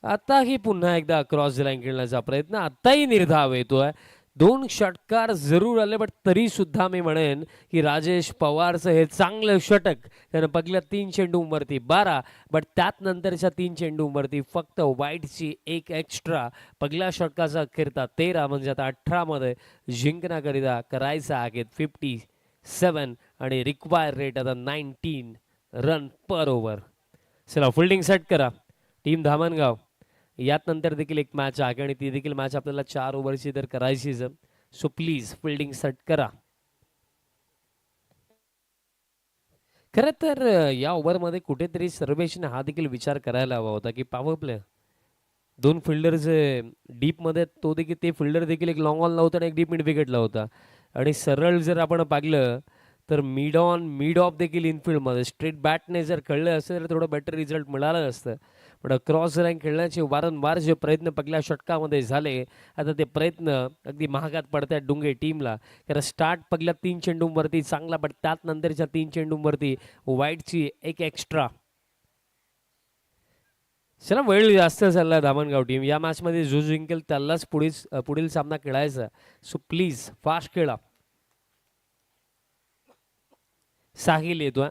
आताही पुन्हा एकदा अक्रॉस द लाईन खेळण्याचा प्रयत्न, आताही निर्धाव येतोय. 2 षटकार जरूर आले, बट तरी सुद्धा मी म्हणेन की राजेश पवारचं हे चांगलं षटक, त्यानं पहिल्या 3 चेंडूंवरती 12, बट त्यात नंतरच्या 3 चेंडूंवरती फक्त वाईटची एक एक्स्ट्रा, पहिल्या षटकाचा अखेरता 13 म्हणजे आता 18 मध्ये जिंकण्याकरिता करायचा आहे 57 आणि रिक्वायर रेट आता 19 रन पर ओव्हर. चला फिल्डिंग सेट करा टीम धामणगाव. यात नंतर देखील एक मॅच आहे आणि ती देखील मॅच आपल्याला 4 ओव्हरची तर करायचीच, सो प्लीज फिल्डिंग सेट करा. खरं तर या ओव्हरमध्ये कुठेतरी सर्वेशने हा देखील विचार करायला हवा होता की पॉवर प्ले 2 फिल्डर्स डीपमध्ये, तो देखील ते फिल्डर देखील एक लॉंग ऑन लावता आणि एक डीप मिड विकेटला होता आणि सरळ जर आपण पाहिलं तर मिड ऑन मिड ऑफ देखील इनफिल्डमध्ये स्ट्रेट बॅटने जर खेळलं असतं तर थोडं बेटर रिझल्ट मिळालं असतं. पण क्रॉस लाईन खेळण्याचे वारंवार जे प्रयत्न पहिल्या षटकामध्ये झाले, आता ते प्रयत्न अगदी महागात पडतात डुंगे टीमला. कारण स्टार्ट पहिल्या 3 चेंडूंवरती चांगला, पण त्यात नंतरच्या 3 चेंडूंवरती वाईटची एक एक्स्ट्रा. चला वेळ जास्त झाला धामणगाव टीम या मॅचमध्ये जो जिंकेल त्यालाच पुढील सामना खेळायचा, सो प्लीज फास्ट खेळा. साहिल येतोय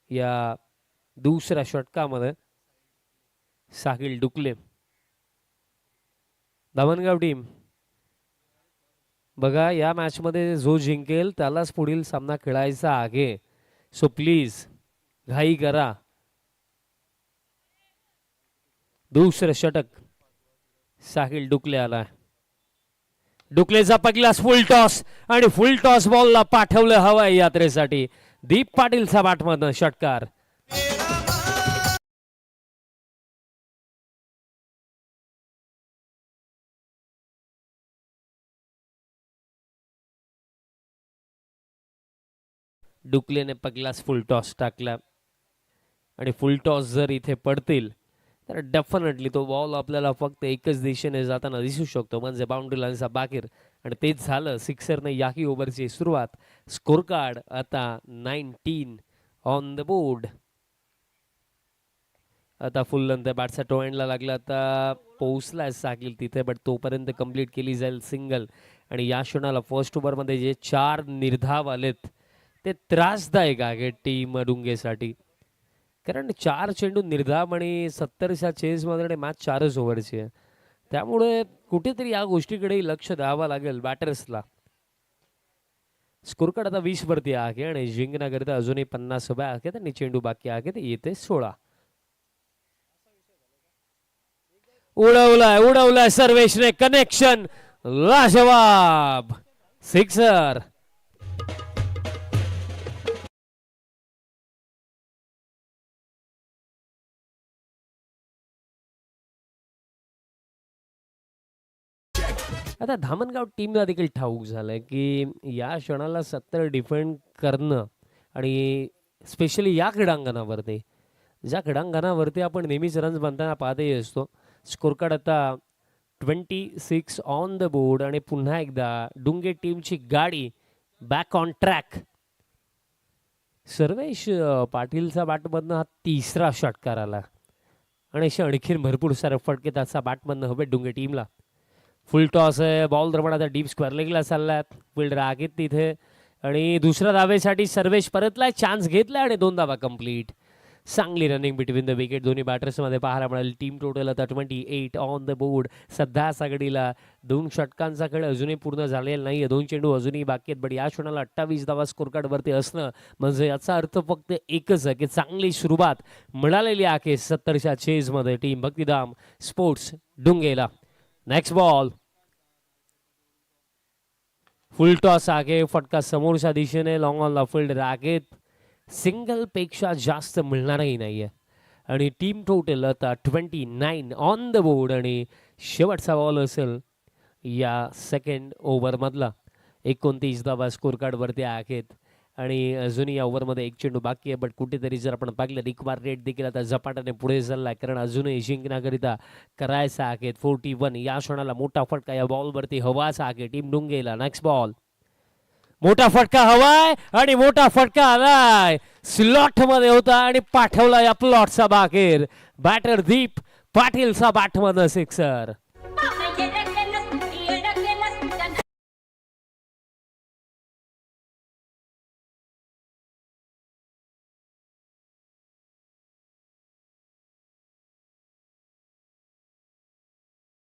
या दुसऱ्या षटकामध्ये, साहिल डुकले. धामणगाव टीम बघा या मॅचमध्ये जो जिंकेल त्यालाच पुढील सामना खेळायचा आहे. सो प्लीज घाई करा. दुसरं षटक साहिल डुकले आला. डुकलेचा पहिला फुल टॉस आणि फुल टॉस बॉलला पाठवलं हवाई यात्रेसाठी. दीप पाटीलचा बॅटमधनं षटकार. डुकलेने पहिलाच फुल टॉस टाकला आणि फुल टॉस जर इथे पडतील तर डेफिनेटली तो बॉल आपल्याला फक्त एकच दिशेने जाताना दिसू शकतो, म्हणजे बाउंड्री लाईनचा बाहेर. आणि तेच झालं. सिक्सरने याही ओव्हरची सुरुवात. स्कोर कार्ड आता 19 ऑन द बोर्ड. आता फुल लेंथ बॅटचा टो एंडला लागला. आता पोहोचलाय साकील तिथे, बट तोपर्यंत कंप्लीट केली जाईल सिंगल. आणि या क्षणाला फर्स्ट ओव्हरमध्ये जे 4 निर्धाव आलेत ते त्रासदायक आहे टीम डुंगेसाठी. कारण 4 चेंडू निर्धाव आणि 70च्या चेसमध्ये मॅच 4च ओव्हरची आहे. त्यामुळे कुठेतरी या गोष्टीकडे लक्ष द्यावं लागेल बॅटर्सला. स्कोर कार्ड आता 20 वरती आहे आणि जिंकण्याकरिता अजूनही 50 उभ्या आहेत आणि चेंडू बाकी आहेत. येते 16. उडवलाय सर्वेशने. कनेक्शन लाजवाब. सिक्सर. आता धामणगाव टीमला देखील ठाऊक झालंय की या क्षणाला 70 डिफेंड करणं आणि स्पेशली या क्रीडांगणावरती, ज्या क्रीडांगणावरती आपण नेहमीच रन्स बनताना पाहतही असतो. स्कोर कार्ड आता 26 ऑन द बोर्ड. आणि पुन्हा एकदा डुंगे टीमची गाडी बॅक ऑन ट्रॅक. सर्वेश पाटीलचा बॅटमधनं हा 3रा षटकार आला आणि असे आणखीन भरपूर सारे फटके त्याचा बॅटमधनं हवे डुंगे टीमला. फुल टॉस आहे. बॉल दरम्यान आता डीप स्क्वेअर लेगला चाललाय. फील्डर आहेत तिथे आणि दुसऱ्या धावेसाठी सर्वेश परतलाय. चान्स घेतलाय आणि 2 धावा कंप्लीट. चांगली रनिंग बिटवीन द विकेट दोन्ही बॅटर्समध्ये पाहायला मिळेल. टीम टोटल आता 28 ऑन द बोर्ड. सध्या आघाडीला 2 षटकांचा खेळ अजूनही पूर्ण झालेला नाही. 2 चेंडू अजूनही बाकी आहेत. बट या क्षणाला 28 धावा स्कोर कार्डवरती असणं म्हणजे याचा अर्थ फक्त एकच आहे की चांगली सुरुवात मिळालेली आहे 70च्या चेजमध्ये टीम भक्तिधाम स्पोर्ट्स डुंगेला. Next ball. फुल टॉस आहे. फटका समोरच्या दिशेने. लॉंग ऑन ला फील्ड रागेत. सिंगल पेक्षा जास्त मिळणारही नाहीये आणि टीम टोटल आता 29 ऑन द बोर्ड. आणि शेवटचा बॉल असेल या सेकंड ओव्हरमधला. 29 धावा स्कोर कार्डवरती आहेत आणि अजूनही या ओव्हरमध्ये 1 चेंडू बाकी आहे. बट कुठेतरी जर आपण पाहिलं रिक्वायर रेट देखील आता झपाट्याने पुढे चाललाय, कारण अजूनही जिंकण्याकरिता करायचा आहे. 41 या क्षणाला मोठा फटका या बॉलवरती हवाचा आहे टीम डुंगेला. Next ball. मोठा फटका हवाय आणि मोठा फटका आलाय. स्लॉट मध्ये होता आणि पाठवला या प्लॉटचा बाहेर. बॅटर दीप पाटीलचा बॅटमध्ये सिक्सर.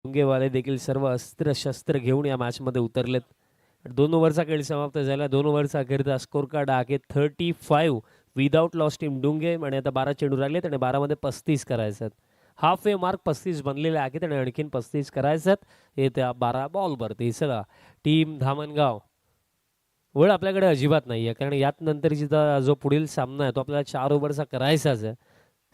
डुंगेवाले देखील सर्व अस्त्र शस्त्र घेऊन या मॅच मध्ये उतरलेत. 2 ओव्हरचा खेळ समाप्त झाला. 2 ओव्हरचा अखेरचा स्कोर कार्ड आहे 35 विदाउट लॉस टीम डुंगे. आणि आता 12 चेंडू राहिलेत आणि 12 मध्ये 35 करायचे. हाफ वे मार्क 35 बनलेले आहेत आणि आणखीन 35 करायच्यात येत्या 12 बॉलवरती. चला टीम धामणगाव. वेळ आपल्याकडे अजिबात नाही आहे, कारण यात नंतरची जो पुढील सामना आहे तो आपल्याला 4 ओव्हरचा करायचाच आहे.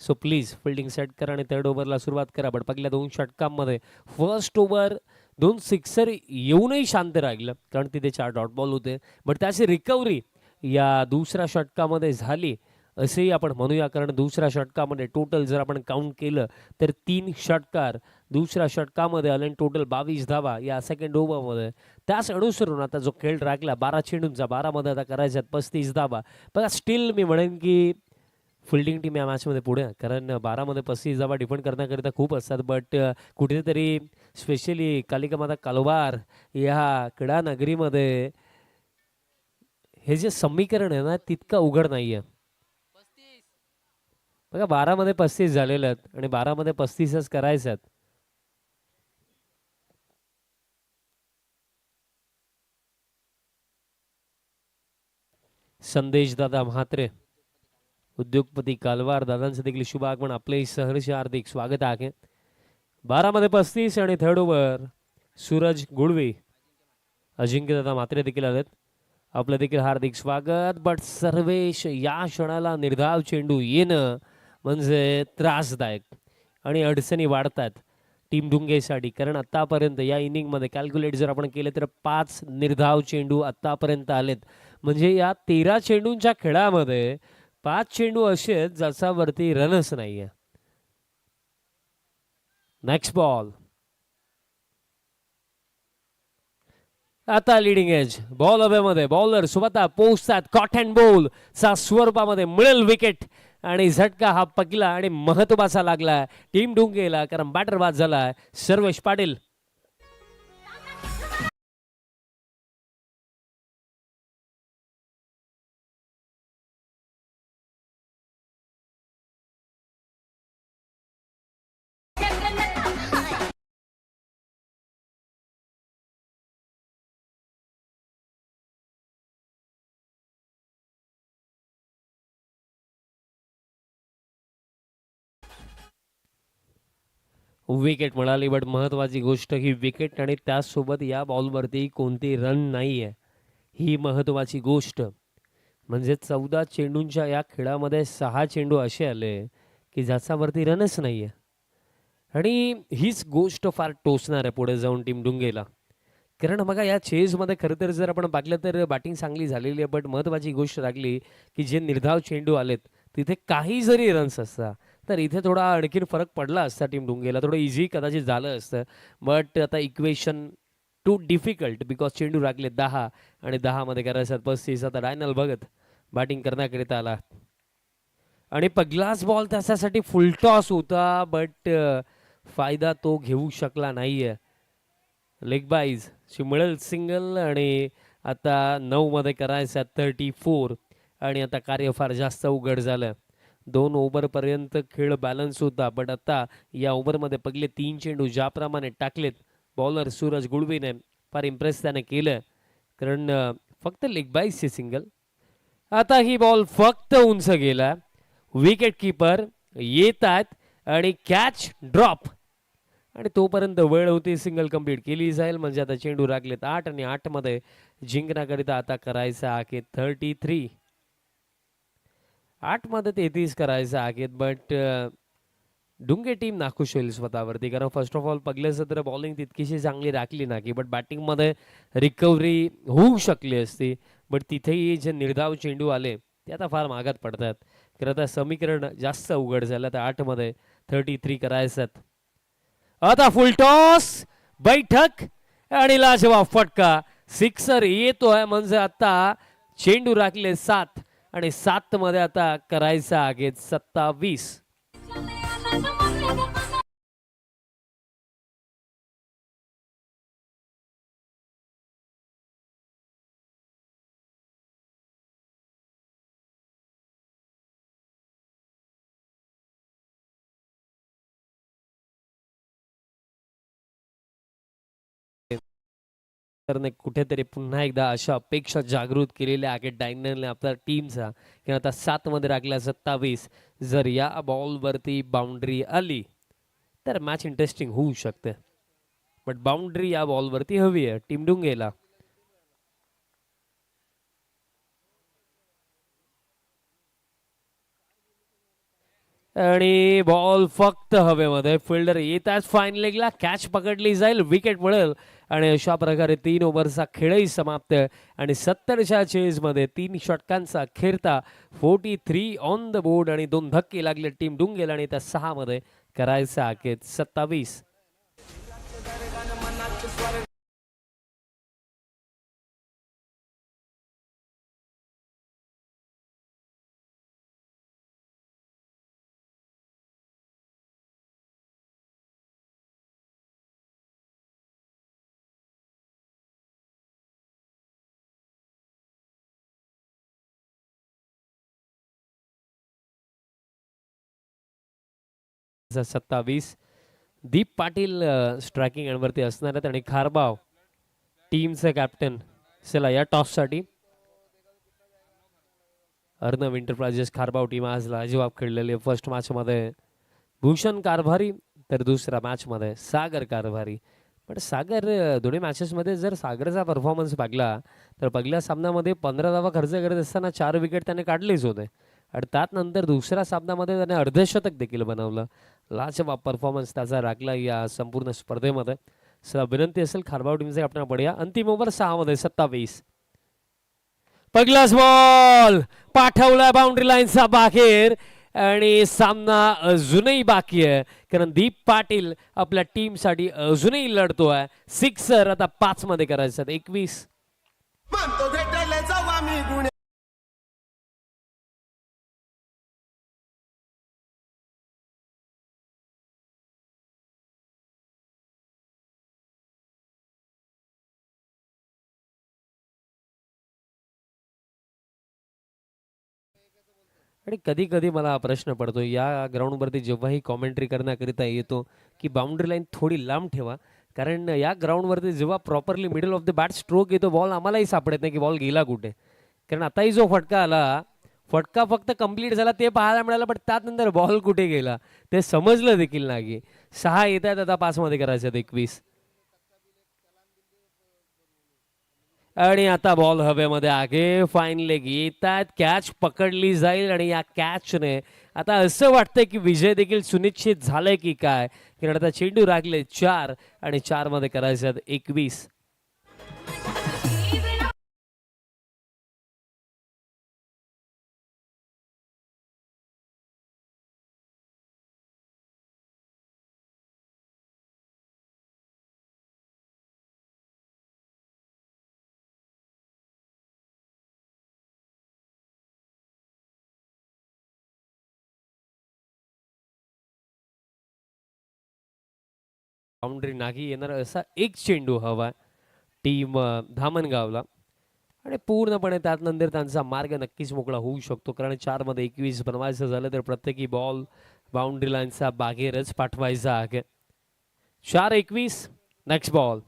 सो प्लीज फिल्डिंग सेट करा आणि 3rd ओव्हरला सुरुवात करा. बट पहिल्या 2 षटकांमध्ये फर्स्ट ओव्हर 2 सिक्सर येऊनही शांत राहिलं, कारण तिथे 4 डॉट बॉल होते. बट त्याची रिकव्हरी या दुसऱ्या षटकामध्ये झाली असेही आपण म्हणूया, कारण दुसऱ्या षटकामध्ये टोटल जर आपण काउंट केलं तर 3 षटकार दुसऱ्या षटकामध्ये आले. टोटल 22 धावा या सेकंड ओव्हरमध्ये. त्याच अनुसरून आता जो खेळ राखला 12 चेंडूंचा 12 मध्ये आता करायच्यात 35 धावा. बघा स्टील मी म्हणेन की फिल्डिंग टीम या मॅचमध्ये पुढे, कारण 12 मध्ये 35 धावा डिफेंड करण्याकरिता खूप असतात. बट कुठेतरी स्पेशली कालिकामाता कालवार या क्रीडा नगरीमध्ये हे जे समीकरण आहे ना तितकं उघड नाही आहे. बघा 12 मध्ये 35 झालेले आहेत आणि 12 मध्ये 35च करायचे आहेत. संदेश दादा म्हात्रे उद्योगपती कालवार दादांचं देखील शुभ आगमन, आपले सहर्ष हार्दिक स्वागत आहे. 12 मध्ये 35 आणि थर्ड ओव्हर सूरज गुळवे, अजिंक्य दादा मात्रे देखील आलेत, आपलं देखील हार्दिक स्वागत. बट सर्वेश या क्षणाला निर्धाव चेंडू येणं म्हणजे त्रासदायक आणि अडचणी वाढतात टीम डुंगेसाठी, कारण आत्तापर्यंत या इनिंगमध्ये कॅल्क्युलेट जर आपण केले तर 5 निर्धाव चेंडू आत्तापर्यंत आलेत. म्हणजे या 13 चेंडूंच्या खेळामध्ये 5 चेंडू असे आहेत ज्याच्यावरती रनच नाही आहे. नेक्स्ट बॉल, आता लिडिंग एज बॉल हवेमध्ये, बॉलर स्वतः पोहोचतात, कॉट अँड बॉल चा स्वरूपामध्ये मिळेल विकेट आणि झटका हा पकला आणि महत्वाचा लागला टीम डुंगेला, कारण बॅटर बाद झाला सर्वेश पाटील. विकेट मिळाली, बट महत्वाची गोष्ट ही विकेट आणि त्याचसोबत या बॉलवरती कोणती रन नाही आहे, ही महत्वाची गोष्ट. म्हणजे 14 चेंडूंच्या या खेळामध्ये 6 चेंडू असे आले की ज्याच्यावरती रनच नाही आहे, आणि हीच गोष्ट फार टोचणार आहे पुढे जाऊन टीम डुंगेला. कारण बघा या चेजमध्ये खरं तर जर आपण पाहिलं तर बॅटिंग चांगली झालेली आहे, बट महत्त्वाची गोष्ट लागली की जे निर्धाव चेंडू आलेत तिथे काही जरी रन्स असता तर इथे थोडा आणखीन फरक पडला असता टीम डुंगेला, थोडं इझी कदाचित झालं असतं. बट आता इक्वेशन टू डिफिकल्ट बिकॉज चेंडू लागले 10 आणि 10 मध्ये करायचं 35. आता डायनल भगत बॅटिंग करण्याकरिता आला आणि पहिलाच बॉल त्याच्यासाठी फुलटॉस होता, बट फायदा तो घेऊ शकला नाहीये. लेग बाईज मिळेल सिंगल आणि आता 9 मध्ये करायचं 34 आणि आता कार्य फार जास्त उघड झालं. 2 ओव्हरपर्यंत खेळ बॅलन्स होता, बट आता या ओव्हरमध्ये पहिले 3 चेंडू ज्याप्रमाणे टाकलेत बॉलर सूरज गुळवीने फार इम्प्रेस त्याने केलं, कारण फक्त लेग बाईजचे सिंगल. आता ही बॉल फक्त उंच गेला, विकेट किपर येत आहेत आणि कॅच ड्रॉप, आणि तोपर्यंत वेळ होती सिंगल कंप्लीट केली जाईल. म्हणजे आता चेंडू राखलेत 8 आणि 8 मध्ये जिंकण्याकरिता आता करायचं आहे 33. 8 मध्ये 33 करायचं आहे, बट डुंगे टीम नाखुश होईल स्वतःवरती, कारण फर्स्ट ऑफ ऑल पहिल्याच तर बॉलिंग तितकीशी चांगली राखली नाही, बट बॅटिंगमध्ये रिकव्हरी होऊ शकली असती. बट तिथेही जे निर्धाव चेंडू आले ते आता फार मागात पडतात, कारण आता समीकरण जास्त उघड झालं. तर 8 मध्ये 33 करायचं. आता फुलटॉस बैठक आणि लाजवाब फटका, सिक्सर येतोय. म्हणजे आता चेंडू राखले 7 आणि 7 मध्ये आता करायचं आहे 27. कुठेतरी पुन्हा एकदा अशा अपेक्षा जागृत केलेल्या आहेत डायनरने आपल्या टीमचा, की आता 7 मध्ये राखल्या 27. जर या बॉलवरती बाउंड्री आली तर मॅच इंटरेस्टिंग होऊ शकते, बट बाउंड्री या बॉलवरती हवी आहे टीम डुंगेला. आणि बॉल फक्त हवेमध्ये, फिल्डर येताच फाईन लेगला कॅच पकडली जाईल, विकेट मिळेल आणि अशा प्रकारे 3 ओव्हरचा खेळही समाप्त. आणि 70च्या चेजमध्ये 3 षटकांचा खेळता 43 ऑन द बोर्ड आणि 2 धक्के लागले टीम डुंगेला, आणि त्या 6 मध्ये करायचं आहे 27. चा 27. दीप पाटील स्ट्रायकिंग एंडवरती असणार आहेत आणि खारबाव टीमचे कॅप्टन. चला या टॉससाठी अर्णव एंटरप्राइजेस खारबाव टीम आज लाजवाब खेळलेली आहे. फर्स्ट मॅचमध्ये भूषण कारभारी तर दुसऱ्या मॅचमध्ये सागर कारभारी. पण सागर दोन्ही मॅचेसमध्ये जर सागरचा परफॉर्मन्स पाहिला तर पहिल्या सामन्यामध्ये 15 धावा खर्च करत असताना 4 विकेट त्याने काढलेच होते आणि त्यात नंतर दुसऱ्या सामन्यामध्ये त्याने अर्धशतक देखील बनवलं. लाजवाब परफॉर्मन्स त्याचा राखला या संपूर्ण स्पर्धेमध्ये. विनंती असेल खारबाव टीमचे आपण बढिया. अंतिम ओव्हर 6 मध्ये 27. पहिलाच बॉल पाठवला बाउंड्री लाईनचा बाहेर आणि सामना अजूनही बाकी आहे कारण दीप पाटील आपल्या टीमसाठी अजूनही लढतोय. सिक्सर आता 5 मध्ये करायचं. 21. आणि कधी कधी मला हा प्रश्न पडतो या ग्राउंडवरती जेव्हाही कॉमेंट्री करण्याकरिता येतो की बाउंड्री लाईन थोडी लांब ठेवा कारण या ग्राउंडवरती जेव्हा properly middle of the bat stroke येतो बॉल आम्हालाही सापडत नाही की बॉल गेला कुठे. कारण आताही जो फटका आला फटका फक्त कंप्लीट झाला ते पाहायला मिळालं पण त्यानंतर बॉल कुठे गेला ते समजलं देखील नाही. 6 येत आहेत आता 5 मध्ये करायचं. 21. आणि आता बॉल हवेमध्ये आगे फाईन लेग येतात. कॅच पकडली जाईल आणि या कॅचने आता असं वाटतंय की विजय देखील सुनिश्चित झालंय की काय. कारण आता चेंडू राखले 4 आणि 4 मध्ये करायचे 21. बाउंड्री नाही येणार असा एक चेंडू हवा टीम धामणगावला आणि पूर्णपणे त्यानंतर त्यांचा मार्ग नक्कीच मोकळा होऊ शकतो कारण 4 मध्ये 21 बनवायचं झालं तर प्रत्येकी बॉल बाउंड्री लाईनचा बागेरच पाठवायचा आहे. 4-21. Next ball.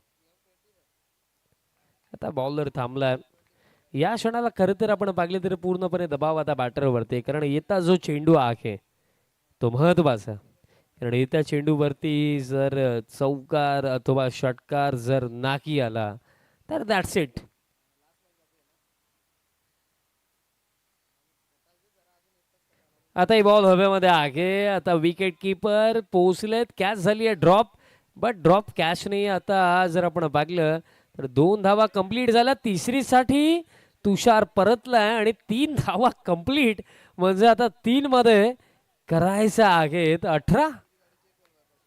आता बॉलर थांबलाय. या क्षणाला खरं तर आपण पाहिले तर पूर्णपणे दबाव आता बॅटरवरती कारण येता जो चेंडू आहे तो महत्वाचा. कारण येत्या चेंडूवरती जर चौकार अथवा षटकार जर नाकी आला तर दॅट्स इट. आता ही बॉल हवेमध्ये आहे. आता विकेट किपर पोहोचलेत. कॅच झाली आहे ड्रॉप बट ड्रॉप कॅच नाही. आता जर आपण पाहिलं तर 2 धावा कंप्लीट झाल्या. तिसरीसाठी तुषार परतलाय आणि 3 धावा कंप्लीट म्हणजे आता 3 मध्ये करायचं आहेत 18.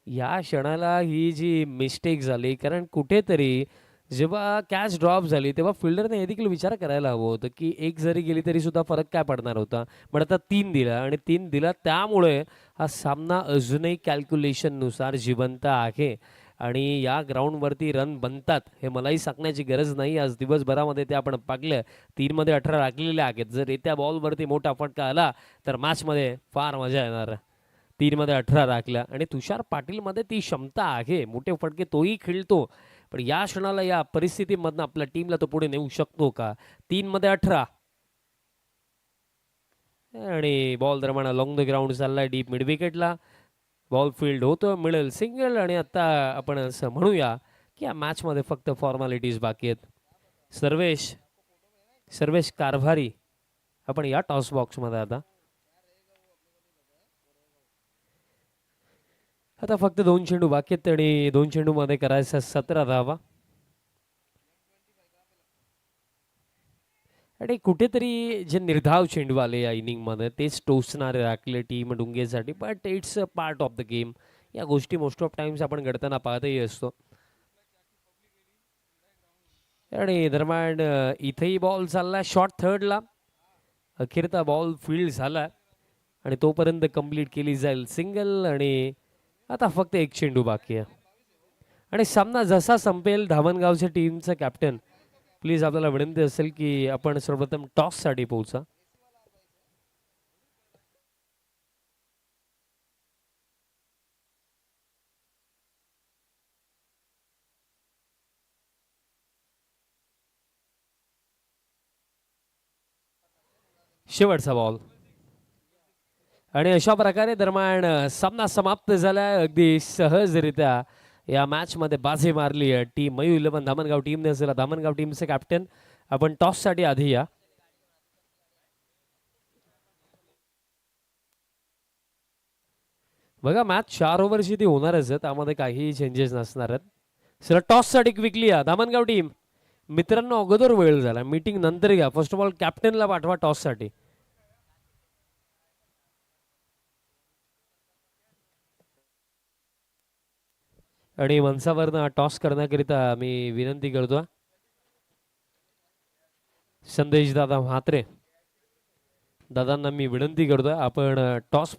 या क्षणाला ही जी मिस्टेक झाली कारण कुठेतरी जेव्हा कॅच ड्रॉप झाली तेव्हा फिल्डरने हे देखील विचार करायला हवं होतं की एक जरी गेली तरी सुद्धा फरक काय पडणार होता. पण आता 3 दिला आणि 3 दिला त्यामुळे हा सामना अजूनही कॅल्क्युलेशननुसार जिवंत आहे आणि या ग्राउंडवरती रन बनतात हे मलाही सांगण्याची गरज नाही. आज दिवसभरामध्ये ते आपण पाहिलं 3 मध्ये 18 राखलेले आहेत. जर येत्या बॉलवरती मोठा फटका आला तर मॅचमध्ये फार मजा येणार. 3 मध्ये 18 राखल्या आणि तुषार पाटील मध्ये ती क्षमता आहे. मोठे फटके तोही खेळतो पण या क्षणाला या परिस्थितीमधनं आपल्या टीमला तो पुढे नेऊ शकतो का. 3 मध्ये 18 आणि बॉल दरम्यान लॉंग द ग्राउंड चाललाय डीप मिड विकेटला. बॉल फील्ड होतो मिळेल सिंगल आणि आता आपण असं म्हणूया की या मॅचमध्ये फक्त फॉर्मॅलिटीज बाकी आहेत. सर्वेश कारभारी आपण या टॉस बॉक्समध्ये आता फक्त 2 चेंडू बाकी आहेत आणि 2 चेंडू मध्ये करायचं 17 धावा आणि कुठेतरी जे निर्धाव चेंडू आले या इनिंग मध्ये तेच टोचणारे राखले टीम डुंगेसाठी. But it's a part of the game. या गोष्टी मोस्ट ऑफ टाइम्स आपण घडताना पाहतही असतो. आणि दरम्यान इथेही बॉल चालला शॉर्ट थर्डला. अखेरता बॉल फील्ड झाला आणि तोपर्यंत कंप्लीट केली जाईल सिंगल आणि आता फक्त एक चेंडू बाकी आहे आणि सामना जसा संपेल धामणगावच्या टीमचा कॅप्टन प्लीज आपल्याला विनंती असेल की आपण सर्वप्रथम टॉससाठी पोहोचा. शेवटचा बॉल आणि अशा प्रकारे दरम्यान सामना समाप्त झाला अगदी सहजरित्या या मॅच मध्ये बाजी मारली आहे टीम मयू 11 धामणगाव टीमने असेल धामणगाव टीमचे कॅप्टन आपण टॉस साठी आधी या बघा मॅच 4 ओव्हरची ती होणारच आहे त्यामध्ये काही चेंजेस नसणार आहेत चला टॉस साठी क्विकली या धामणगाव टीम मित्रांनो अगोदर वेळ झाला मीटिंग नंतर घ्या फर्स्ट ऑफ ऑल कॅप्टनला पाठवा टॉस साठी आणि मंचावरनं टॉस करण्याकरिता मी विनंती करतो संदेश दादा म्हात्रे दादांना मी विनंती करतोय आपण टॉस